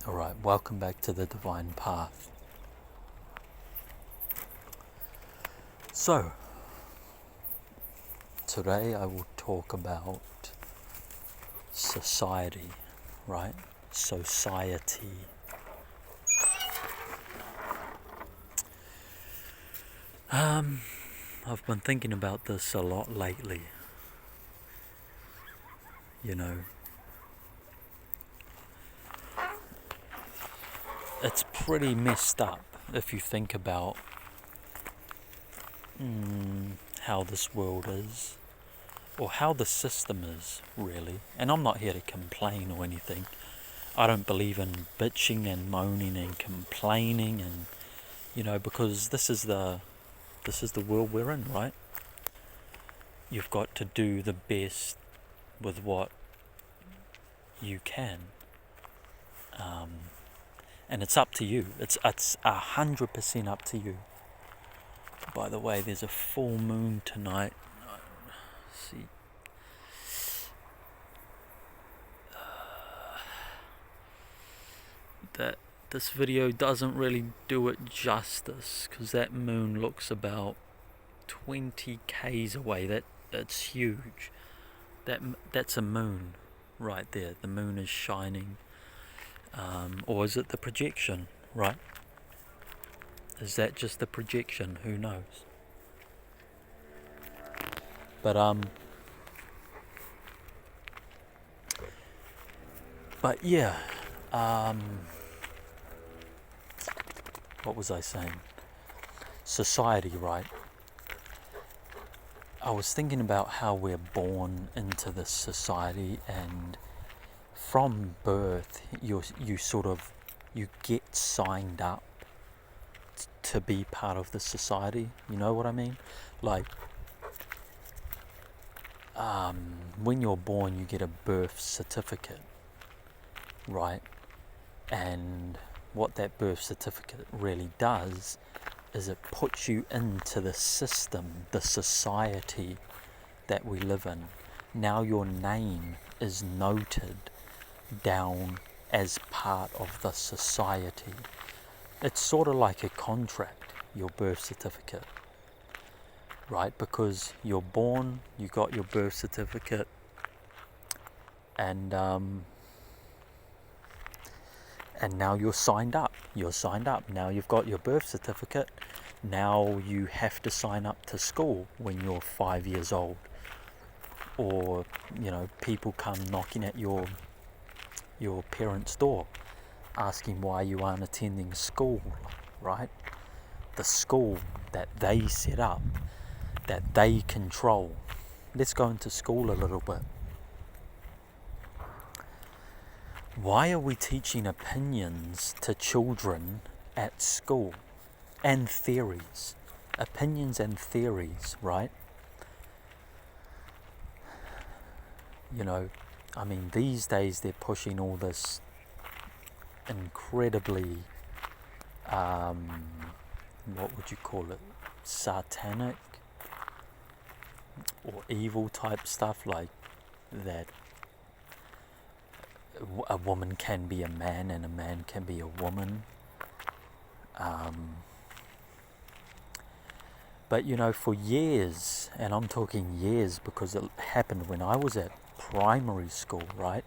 Alright, welcome back to the Divine Path. So, today I will talk about society, right? Society. I've been thinking about this a lot lately. You know, it's pretty messed up if you think about how this world is, or how the system is, really. And I'm not here to complain or anything. I don't believe in bitching and moaning and complaining, and because this is the world we're in, right? You've got to do the best with what you can, and it's up to you. It's 100% up to you. By the way, there's a full moon tonight. See, that this video doesn't really do it justice, because that moon looks about 20 k's away. That's huge. That's a moon right there. The moon is shining, or is it the projection, right? Is that just the projection? Who knows? But yeah, what was I saying? Society, right? I was thinking about how we're born into this society, and from birth you get signed up to be part of the society. You know what I mean? Like, when you're born you get a birth certificate, right? And what that birth certificate really does is it puts you into the system, the society that we live in. Now your name is noted down as part of the society. It's sort of like a contract, your birth certificate, right? Because you're born, you got your birth certificate, and now you're signed up. Now you've got your birth certificate. Now you have to sign up to school when you're 5 years old. Or, people come knocking at your parents' door asking why you aren't attending school, right? The school that they set up, that they control. Let's go into school a little bit. Why are we teaching opinions to children at school? And theories. Opinions and theories, right? These days they're pushing all this incredibly, what would you call it? Satanic or evil type stuff, like that a woman can be a man and a man can be a woman. But for years, and I'm talking years because it happened when I was at primary school, right?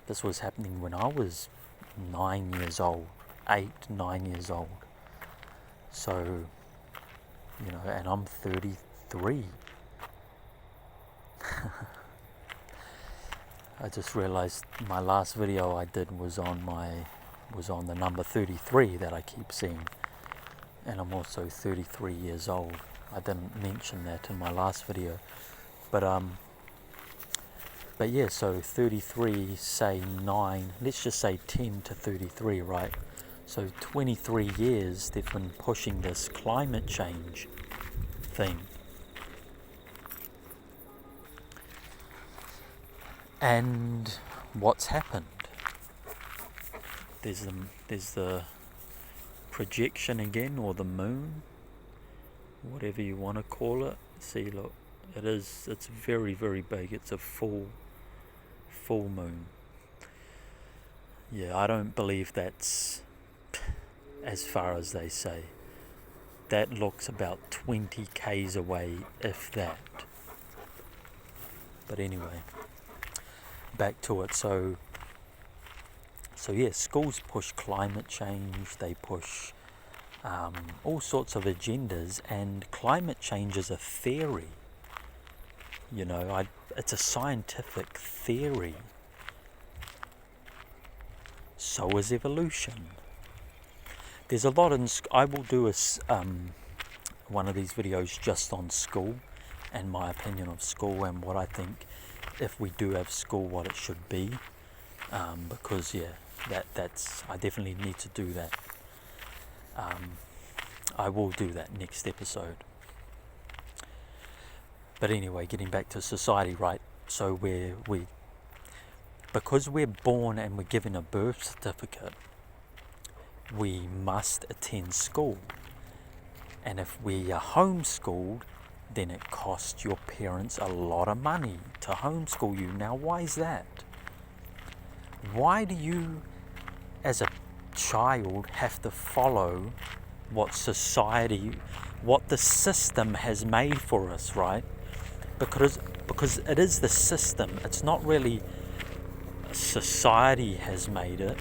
This was happening when I was 9 years old, 9 years old. So, and I'm 33. I just realized my last video I did was on the number 33 that I keep seeing, and I'm also 33 years old. I didn't mention that in my last video, but yeah. So 33, say 9. Let's just say 10 to 33, right? So 23 years they've been pushing this climate change thing. And what's happened? There's the projection again, or the moon, whatever you want to call it. See, look, it's very, very big. It's a full moon. Yeah, I don't believe that's as far as they say. That looks about 20 k's away, if that. But anyway, back to it. So yeah, schools push climate change, they push all sorts of agendas, and climate change is a theory. You know, it's a scientific theory. So is evolution. There's a lot in. I will do one of these videos just on school and my opinion of school and what I think, if we do have school, what it should be. Because yeah, that's I definitely need to do that. I will do that next episode. But anyway, getting back to society, right? So because we're born and we're given a birth certificate, we must attend school. And if we are homeschooled, then it costs your parents a lot of money to homeschool you. Now, why is that? Why do you, as a child, have to follow what society, what the system has made for us, right? Because it is the system. It's not really society has made it.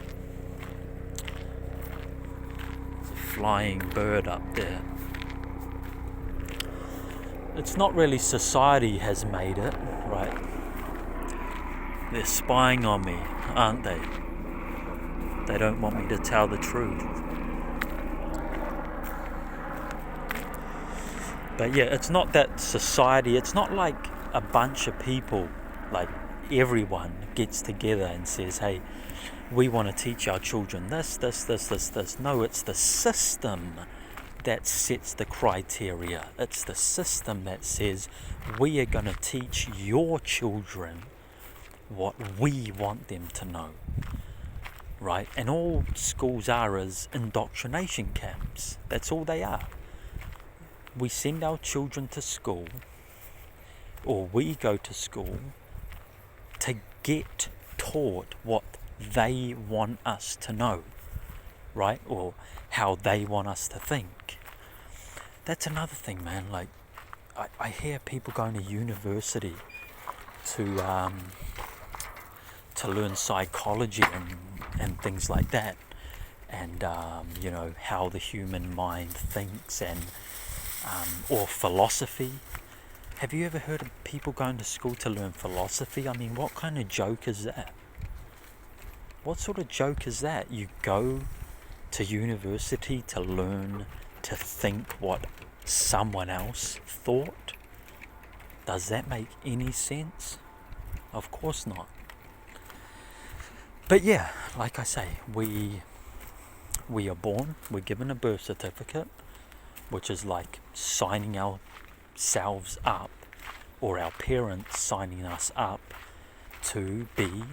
There's a flying bird up there. It's not really society has made it, right? They're spying on me, aren't they? They don't want me to tell the truth. But yeah, it's not that society, it's not like a bunch of people, like everyone gets together and says, hey, we want to teach our children this. No, it's the system that sets the criteria. It's the system that says, we are going to teach your children what we want them to know. Right? And all schools are is indoctrination camps. That's all they are. We send our children to school, or we go to school to get taught what they want us to know, right? Or how they want us to think. That's another thing, man. Like, I hear people going to university to learn psychology and things like that, and you know, how the human mind thinks, and or philosophy. Have you ever heard of people going to school to learn philosophy? I mean, what kind of joke is that? What sort of joke is that? You go to university to learn to think what someone else thought? Does that make any sense? Of course not. But yeah, like I say, we are born, we're given a birth certificate, which is like signing ourselves up, or our parents signing us up to be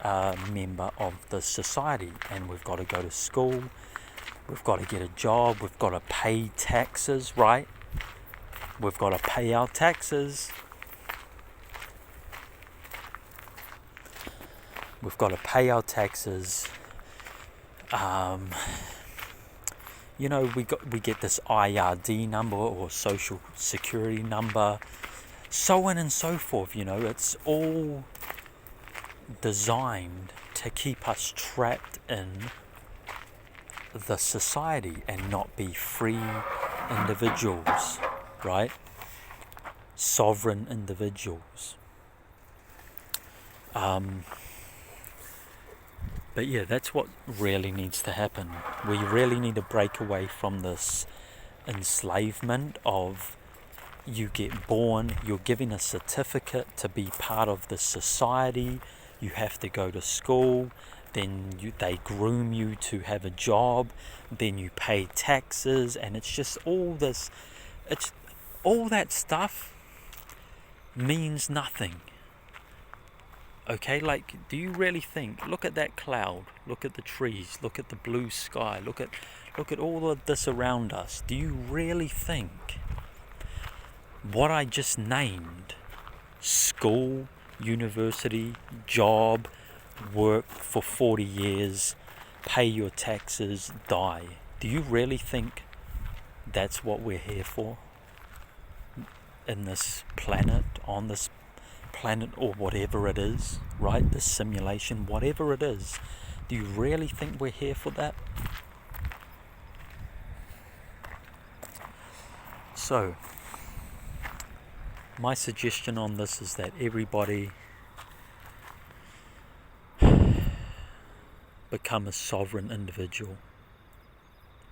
a member of the society. And we've got to go to school, we've got to get a job, we've got to pay taxes, right? We've got to pay our taxes. We've got to pay our taxes. You know, we get this IRD number, or social security number, so on and so forth. You know, it's all designed to keep us trapped in the society and not be free individuals, right? Sovereign individuals. But yeah, that's what really needs to happen. We really need to break away from this enslavement of, you get born, you're given a certificate to be part of the society, you have to go to school, then they groom you to have a job, then you pay taxes, and it's just all this, it's all that stuff means nothing. Okay, like, do you really think, look at that cloud, look at the trees, look at the blue sky, look at all of this around us. Do you really think what I just named, school, university, job, work for 40 years, pay your taxes, die. Do you really think that's what we're here for? In this planet, on this planet, or whatever it is, right? This simulation, whatever it is. Do you really think we're here for that? So, my suggestion on this is that everybody become a sovereign individual.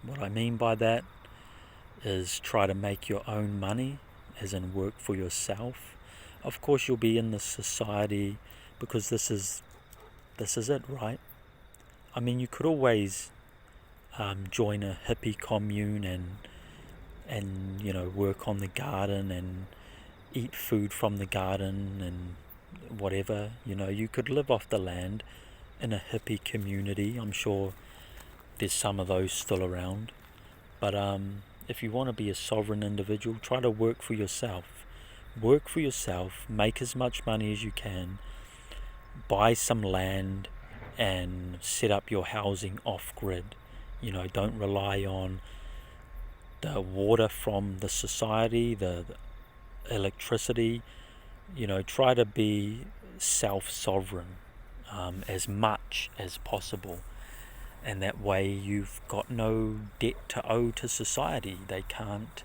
What I mean by that is try to make your own money, as in work for yourself. Of course you'll be in this society because this is it, right? I mean, you could always join a hippie commune and work on the garden and eat food from the garden and whatever. You could live off the land in a hippie community. I'm sure there's some of those still around. But if you want to be a sovereign individual, try to work for yourself. Work for yourself, make as much money as you can, buy some land and set up your housing off-grid. Don't rely on the water from the society, the electricity. Try to be self-sovereign as much as possible. And that way you've got no debt to owe to society. They can't,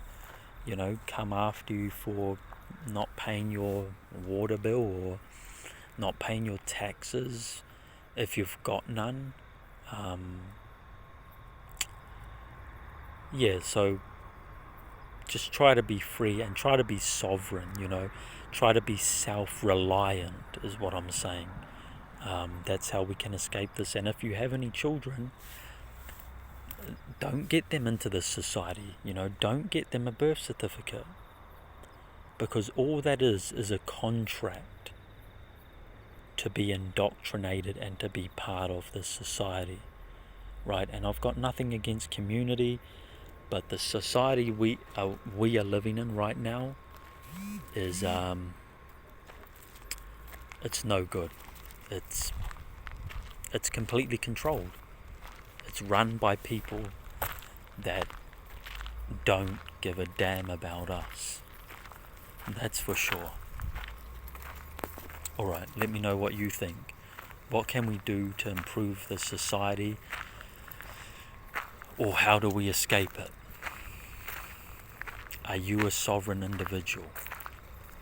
come after you for not paying your water bill or not paying your taxes if you've got none. So just try to be free and try to be sovereign, try to be self-reliant is what I'm saying. That's how we can escape this. And if you have any children, don't get them into this society. Don't get them a birth certificate, because all that is a contract to be indoctrinated and to be part of this society, right? And I've got nothing against community, but the society we are living in right now is it's no good. It's completely controlled. It's run by people that don't give a damn about us. That's for sure. Alright, let me know what you think. What can we do to improve the society? Or how do we escape it? Are you a sovereign individual?